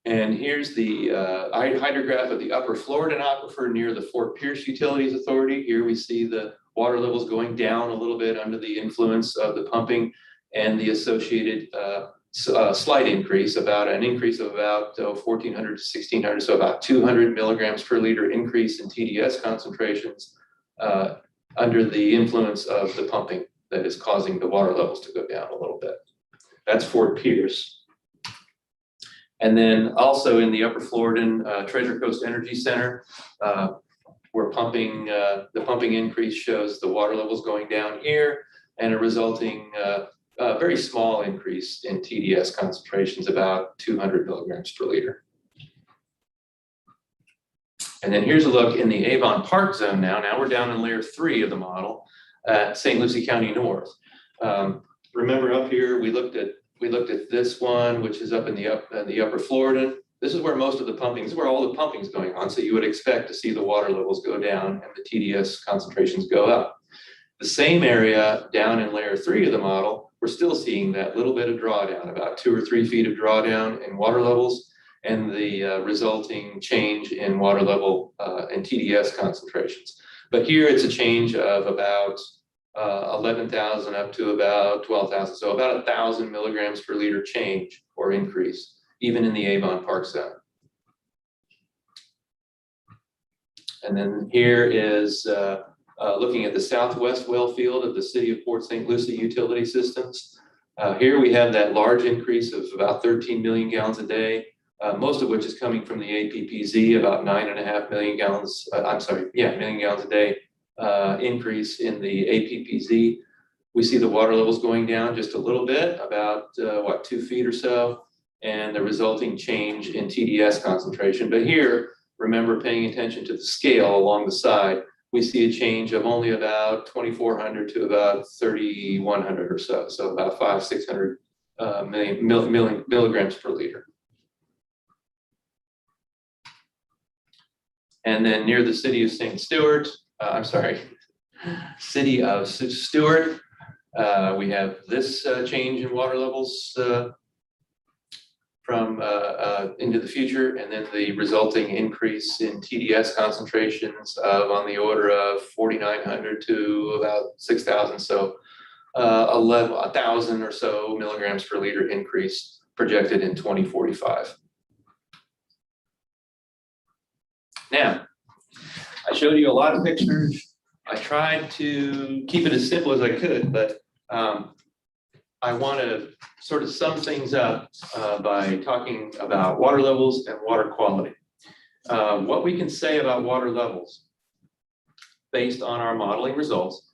And here's the hydrograph of the upper Floridan aquifer near the Fort Pierce Utilities Authority. Here we see the water levels going down a little bit under the influence of the pumping and the associated slight increase, about an increase of about 1,400 to 1,600, so about 200 milligrams per liter increase in TDS concentrations under the influence of the pumping that is causing the water levels to go down a little bit. That's Fort Pierce. And then also in the upper Floridan Treasure Coast Energy Center, where the pumping increase shows the water levels going down here and a resulting very small increase in TDS concentrations, about 200 milligrams per liter. And then here's a look in the Avon Park zone now. Now we're down in layer 3 of the model at St. Lucie County North. Remember up here, we looked at this one, which is up in the upper Floridan. This is where most of the pumping, this is where all the pumping is going on. So you would expect to see the water levels go down and the TDS concentrations go up. The same area down in layer 3 of the model, we're still seeing that little bit of drawdown, about 2 or 3 feet of drawdown in water levels, and the resulting change in water level and TDS concentrations. But here it's a change of about 11,000 up to about 12,000. So about 1,000 milligrams per liter change or increase, even in the Avon Park zone. And then here is looking at the southwest well field of the city of Port St. Lucie utility systems. Here we have that large increase of about 13 million gallons a day, most of which is coming from the APPZ, about 9.5 million gallons, million gallons a day increase in the APPZ. We see the water levels going down just a little bit, about 2 feet or so, and the resulting change in TDS concentration. But here, remember paying attention to the scale along the side, we see a change of only about 2,400 to about 3,100 or so, so about 500-600 milligrams per liter. And then near the city of Stewart, we have this change in water levels from into the future, and then the resulting increase in TDS concentrations of on the order of 4,900 to about 6,000, so 1,000 or so milligrams per liter increase projected in 2045. Now, I showed you a lot of pictures. I tried to keep it as simple as I could, but I want to sort of sum things up by talking about water levels and water quality. What we can say about water levels based on our modeling results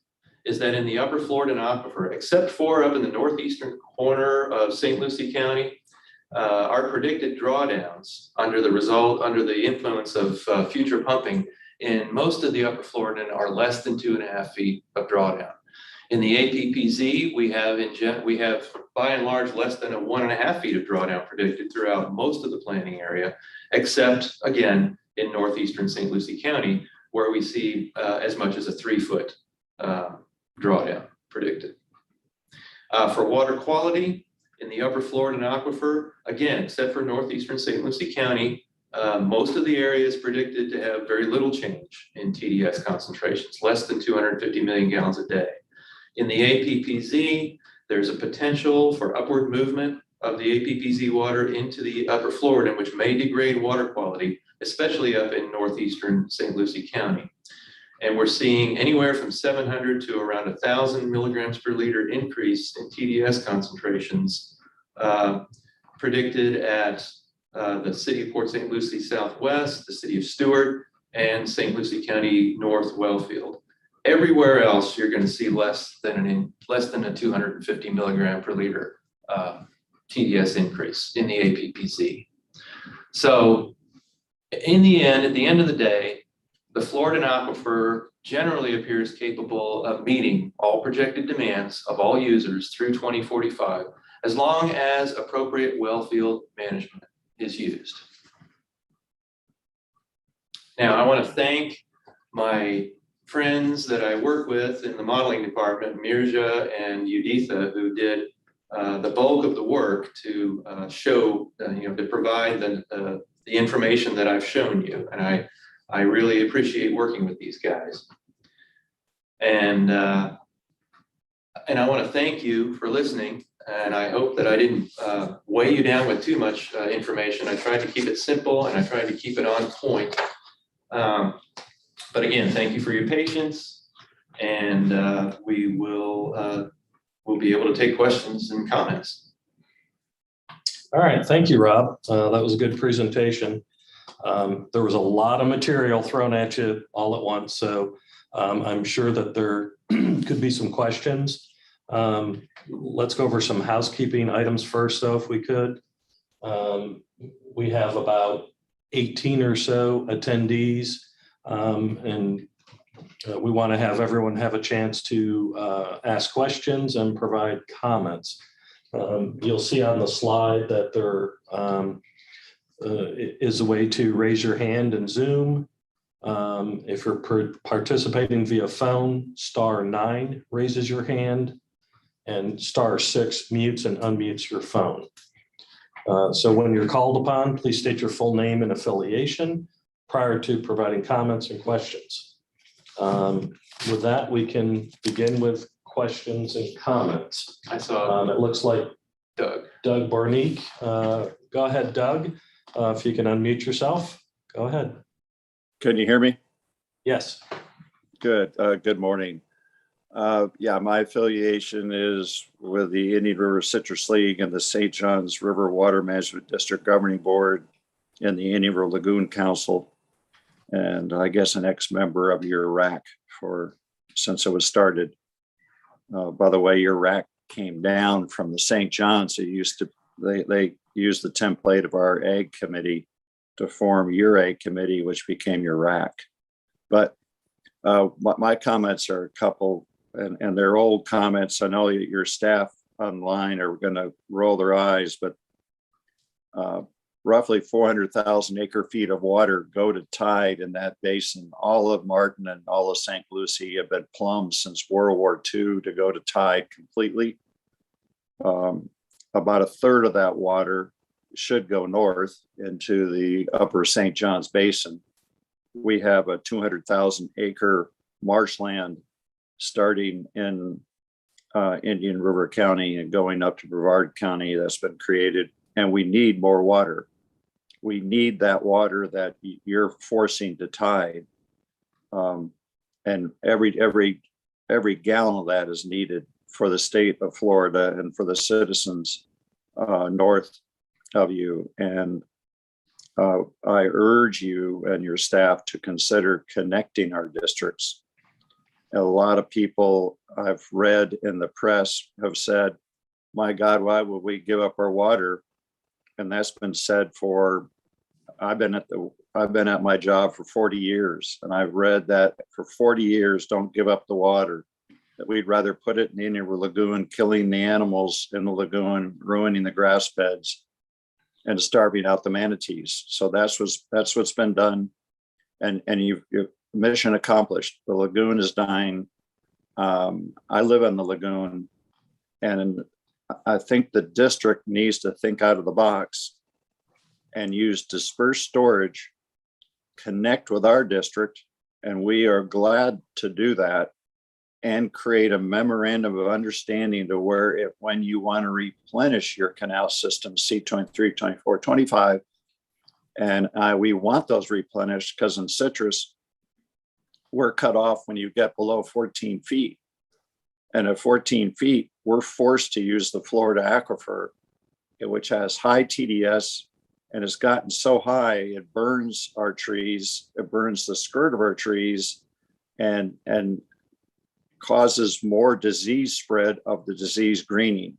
is that in the upper Floridan aquifer, except for up in the northeastern corner of St. Lucie County, our predicted drawdowns under the influence of future pumping in most of the upper Floridan are less than 2.5 feet of drawdown. In the APPZ, we have by and large less than 1.5 feet of drawdown predicted throughout most of the planning area, except again in northeastern St. Lucie County, where we see as much as a 3-foot drawdown predicted. For water quality in the upper Floridan aquifer, again, except for northeastern St. Lucie County, most of the area is predicted to have very little change in TDS concentrations, less than 250 million gallons a day. In the APPZ, there's a potential for upward movement of the APPZ water into the upper Floridan, which may degrade water quality, especially up in northeastern St. Lucie County. And we're seeing anywhere from 700 to around 1,000 milligrams per liter increase in TDS concentrations predicted at the city of Port St. Lucie Southwest, the city of Stewart, and St. Lucie County North Wellfield. Everywhere else, you're going to see less than a 250 milligram per liter TDS increase in the APPZ. So in the end, at the end of the day, the Floridan aquifer generally appears capable of meeting all projected demands of all users through 2045, as long as appropriate wellfield management is used. Now, I want to thank my friends that I work with in the modeling department, Mirja and Uditha, who did the bulk of the work to show, to provide the information that I've shown you. And I really appreciate working with these guys. And I want to thank you for listening. And I hope that I didn't weigh you down with too much information. I tried to keep it simple and I tried to keep it on point. But again, thank you for your patience, and we'll be able to take questions and comments. All right, thank you, Rob. That was a good presentation. There was a lot of material thrown at you all at once, so I'm sure that there could be some questions. Let's go over some housekeeping items first, though, if we could. We have about 18 or so attendees, and we want to have everyone have a chance to ask questions and provide comments. You'll see on the slide that there is a way to raise your hand in Zoom. If you're participating via phone, *9 raises your hand, and *6 mutes and unmutes your phone. So when you're called upon, please state your full name and affiliation prior to providing comments and questions. With that, we can begin with questions and comments. I saw it looks like Doug Barnique. Go ahead, Doug. If you can unmute yourself, go ahead. Can you hear me? Yes. Good. Good morning. Yeah, my affiliation is with the Indian River Citrus League and the St. Johns River Water Management District Governing Board and the Indian River Lagoon Council, and I guess an ex-member of your RAC since it was started. By the way, your RAC came down from the St. Johns. They used the template of our Ag Committee to form your Ag Committee, which became your RAC. But my comments are a couple, and they're old comments. I know that your staff online are going to roll their eyes, but roughly 400,000 acre feet of water go to tide in that basin. All of Martin and all of St. Lucie have been plumbed since World War II to go to tide completely. About a third of that water should go north into the upper St. Johns Basin. We have a 200,000 acre marshland starting in Indian River County and going up to Brevard County that's been created and we need more water. We need that water that you're forcing to tide. And every gallon of that is needed for the state of Florida and for the citizens north of you. And I urge you and your staff to consider connecting our districts. A lot of people I've read in the press have said, my God, why would we give up our water? And that's been said for, I've been at my job for 40 years, and I've read that for 40 years, don't give up the water, that we'd rather put it in your lagoon, killing the animals in the lagoon, ruining the grass beds, and starving out the manatees. So that's what's been done. And you've mission accomplished. The lagoon is dying. I live in the lagoon, and I think the district needs to think out of the box and use dispersed storage, connect with our district, and we are glad to do that, and create a memorandum of understanding to where when you want to replenish your canal system, C23, 24, 25, and we want those replenished because in citrus, we're cut off when you get below 14 feet. And at 14 feet, we're forced to use the Florida aquifer, which has high TDS, and it's gotten so high, it burns our trees, it burns the skirt of our trees, and causes more disease spread of the disease greening.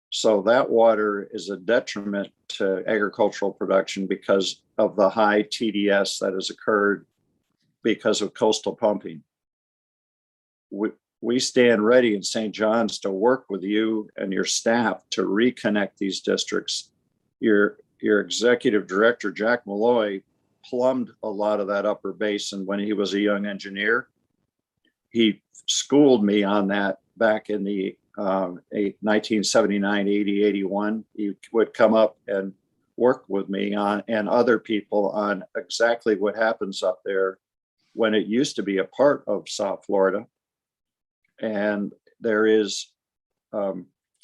So that water is a detriment to agricultural production because of the high TDS that has occurred because of coastal pumping. We stand ready in St. John's to work with you and your staff to reconnect these districts. Your executive director, Jack Malloy, plumbed a lot of that upper basin when he was a young engineer. He schooled me on that back in the 1979, 80, 81. He would come up and work with me on, and other people, on exactly what happens up there when it used to be a part of South Florida. And there is,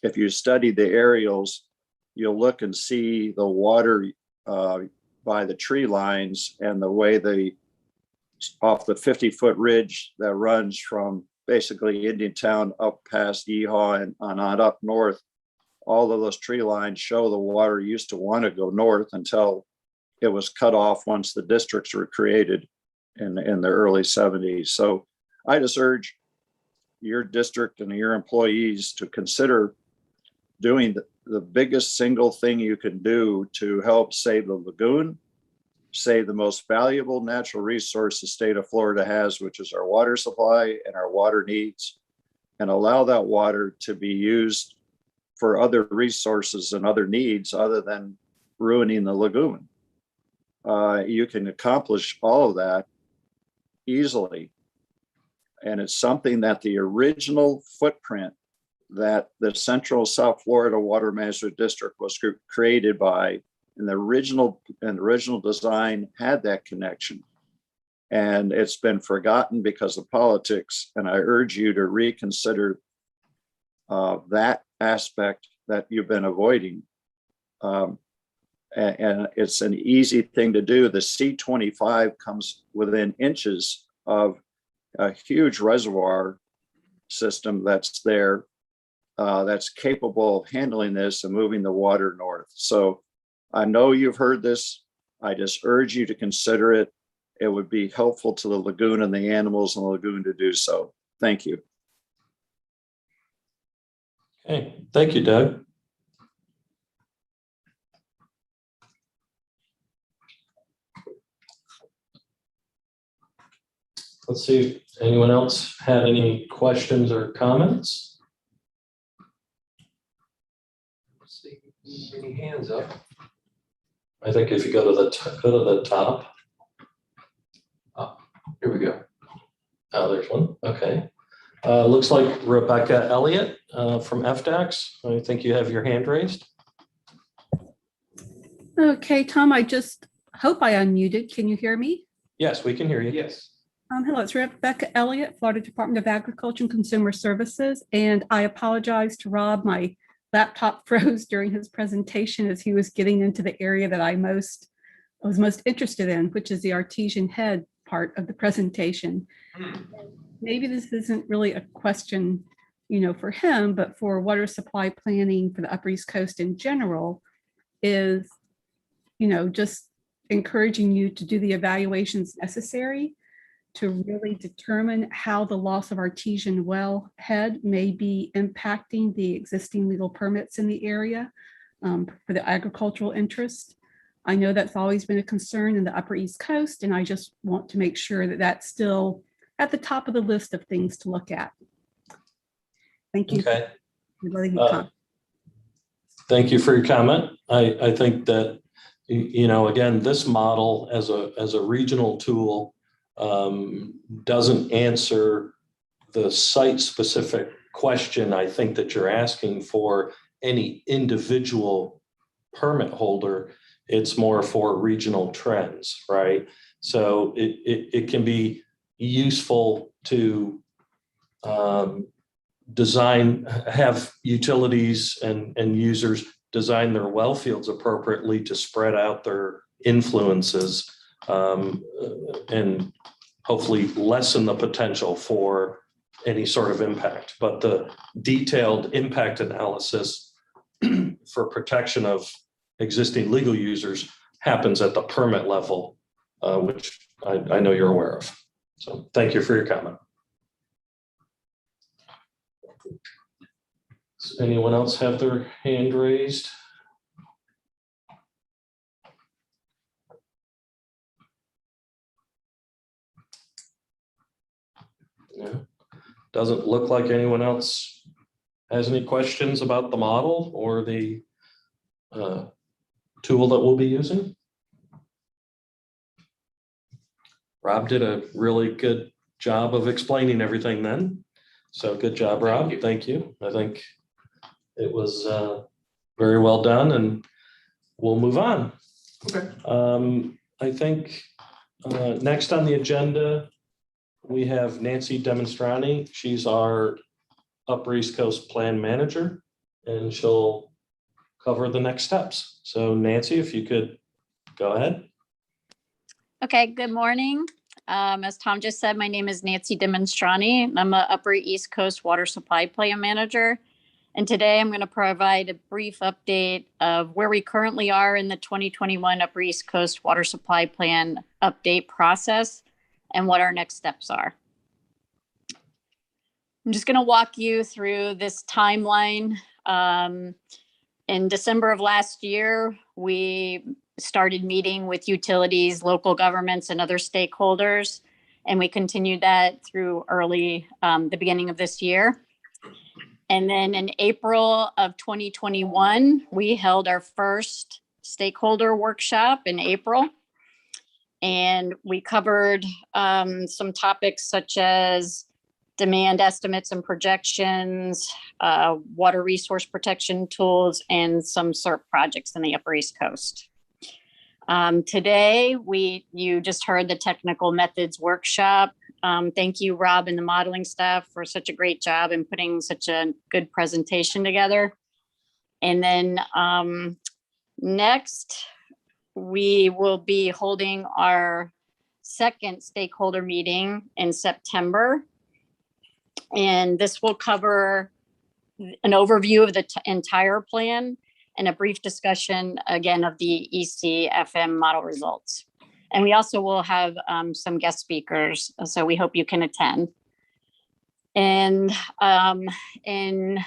if you study the aerials, you'll look and see the water by the tree lines and the way off the 50-foot ridge that runs from basically Indiantown up past Yeehaw and on up north. All of those tree lines show the water used to want to go north until it was cut off once the districts were created in the early 70s. So I just urge your district and your employees to consider doing the biggest single thing you can do to help save the lagoon, save the most valuable natural resource the state of Florida has, which is our water supply and our water needs, and allow that water to be used for other resources and other needs other than ruining the lagoon. You can accomplish all of that easily. And it's something that the original footprint that the Central South Florida Water Management District was created by, and the original design had that connection. And it's been forgotten because of politics. And I urge you to reconsider that aspect that you've been avoiding. And it's an easy thing to do. The C25 comes within inches of a huge reservoir system that's there, that's capable of handling this and moving the water north. So I know you've heard this. I just urge you to consider it. It would be helpful to the lagoon and the animals in the lagoon to do so. Thank you. Okay, thank you, Doug. Let's see if anyone else had any questions or comments. Let's see, any hands up? I think if you go to the top. Oh, here we go. Oh, there's one. Okay. Looks like Rebecca Elliott from FDAX. I think you have your hand raised. Okay, Tom, I just hope I unmuted. Can you hear me? Yes, we can hear you. Yes. Hello, it's Rebecca Elliott, Florida Department of Agriculture and Consumer Services. And I apologize to Rob. My laptop froze during his presentation as he was getting into the area that I was most interested in, which is the artesian head part of the presentation. Maybe this isn't really a question, for him, but for water supply planning for the Upper East Coast in general is, just encouraging you to do the evaluations necessary to really determine how the loss of artesian well head may be impacting the existing legal permits in the area for the agricultural interest. I know that's always been a concern in the Upper East Coast, and I just want to make sure that that's still at the top of the list of things to look at. Thank you Okay. for letting me comment. Thank you for your comment. I think that, again, this model as a regional tool doesn't answer the site-specific question I think that you're asking for any individual permit holder. It's more for regional trends, right? So it can be useful to have utilities and users design their well fields appropriately to spread out their influences and hopefully lessen the potential for any sort of impact. But the detailed impact analysis for protection of existing legal users happens at the permit level, which I know you're aware of. So thank you for your comment. Does anyone else have their hand raised? No. Doesn't look like anyone else has any questions about the model or the tool that we'll be using. Rob did a really good job of explaining everything then. So good job, Rob. Thank you. I think it was very well done, and we'll move on. Okay. I think next on the agenda, we have Nancy Demonstrani. She's our Upper East Coast Plan Manager, and she'll cover the next steps. So Nancy, if you could go ahead. Okay, good morning. As Tom just said, my name is Nancy Demonstrani. I'm a Upper East Coast Water Supply Plan Manager. And today I'm going to provide a brief update of where we currently are in the 2021 Upper East Coast Water Supply Plan update process and what our next steps are. I'm just going to walk you through this timeline. In December of last year, we started meeting with utilities, local governments, and other stakeholders, and we continued that through early the beginning of this year. And then in April of 2021, we held our first stakeholder workshop in April. And we covered some topics such as demand estimates and projections, water resource protection tools, and some SERP projects in the Upper East Coast. Today, you just heard the technical methods workshop. Thank you, Rob, and the modeling staff for such a great job in putting such a good presentation together. And then next, we will be holding our second stakeholder meeting in September. And this will cover an overview of the entire plan and a brief discussion, again, of the ECFM model results. And we also will have some guest speakers, so we hope you can attend. And in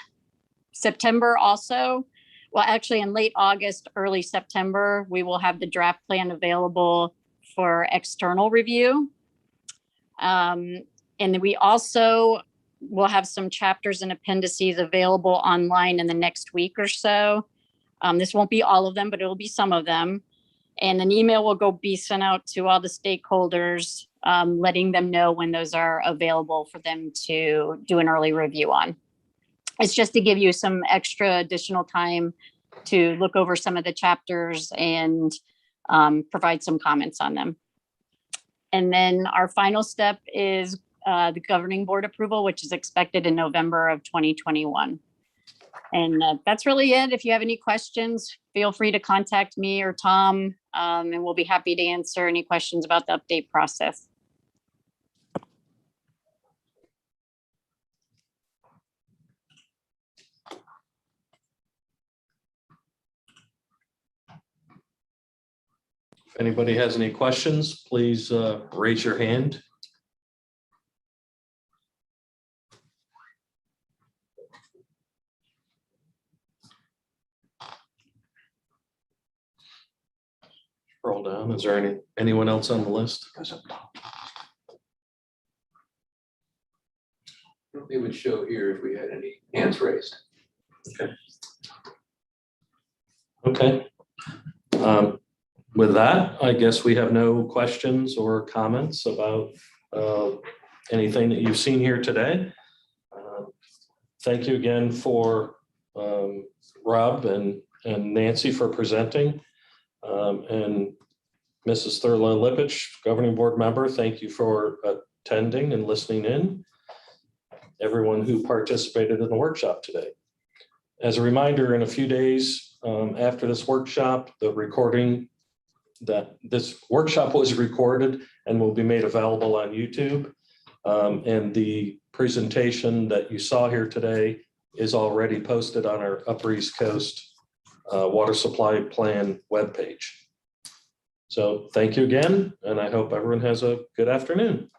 September also, well, actually in late August, early September, we will have the draft plan available for external review. And then we also will have some chapters and appendices available online in the next week or so. This won't be all of them, but it will be some of them. And an email will be sent out to all the stakeholders, letting them know when those are available for them to do an early review on. It's just to give you some extra additional time to look over some of the chapters and provide some comments on them. And then our final step is the governing board approval, which is expected in November of 2021. And that's really it. If you have any questions, feel free to contact me or Tom, and we'll be happy to answer any questions about the update process. If anybody has any questions, please raise your hand. Scroll down. Is there anyone else on the list? It would show here if we had any hands raised. Okay. With that, I guess we have no questions or comments about anything that you've seen here today. Thank you again for Rob and Nancy for presenting. And Mrs. Thurlow Lipich, Governing Board member, thank you for attending and listening in. Everyone who participated in the workshop today. As a reminder, in a few days after this workshop, this workshop was recorded and will be made available on YouTube. And the presentation that you saw here today is already posted on our Upper East Coast Water Supply Plan webpage. So thank you again, and I hope everyone has a good afternoon.